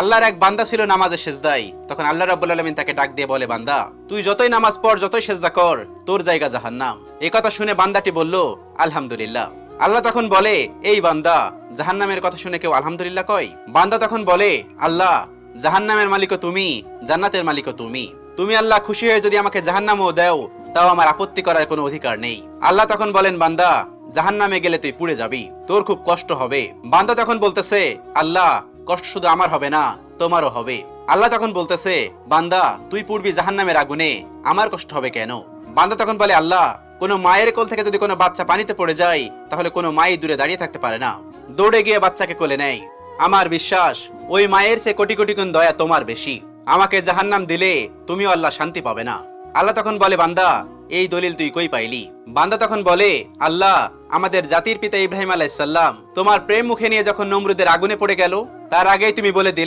আল্লাহর এক বান্দা ছিল নামাজে সেজদায়। তখন আল্লাহ রাব্বুল আলামিন তাকে ডাক দিয়ে বলে, বান্দা তুই যতই নামাজ পড়, যতই সেজদা কর, তোর জায়গা জাহান্নাম। এই কথা শুনে বান্দাটি বলল, আলহামদুলিল্লাহ। আল্লাহ তখন বলে, এই বান্দা, জাহান্নামের কথা শুনে কেউ আলহামদুলিল্লাহ কয়? বান্দা তখন বলে, আল্লাহ, জাহান্নামের মালিকও তুমি, জান্নাতের মালিকও তুমি। তুমি আল্লাহ খুশি হয়ে যদি আমাকে জাহান্নামও দাও, তাও আমার আপত্তি করার কোনো অধিকার নেই। আল্লাহ তখন বলেন, বান্দা, জাহান্নামে গেলে তুই পুড়ে যাবি, তোর খুব কষ্ট হবে। বান্দা তখন বলতেছে, আল্লাহ, কষ্ট শুধু আমার হবে না, তোমারও হবে। আল্লাহ তখন বলতেছে, বান্দা, তুই পুড়বি জাহান্নামের আগুনে, আমার কষ্ট হবে কেন? বান্দা তখন বলে, আল্লাহ, কোনো মায়ের কোল থেকে যদি কোনো বাচ্চা পানিতে পড়ে যায়, তাহলে কোনো মাই দূরে দাঁড়িয়ে থাকতে পারে না, দৌড়ে গিয়ে বাচ্চাকে কোলে নেয়। আমার বিশ্বাস ওই মায়ের চেয়ে কোটি কোটি গুণ দয়া তোমার বেশি। আমাকে জাহান্নাম দিলে তুমিও আল্লাহ শান্তি পাবে না। আল্লাহ তখন বলে, বান্দা, এই দলিল তুই কই পাইলি? বান্দা তখন বলে, আল্লাহ, আমাদের জাতির পিতা ইব্রাহিম আলাইহিস সালাম তোমার প্রেম মুখে নিয়ে যখন নমরুদের আগুনে পড়ে গেল, তার আগেই তুমি বলে দিলে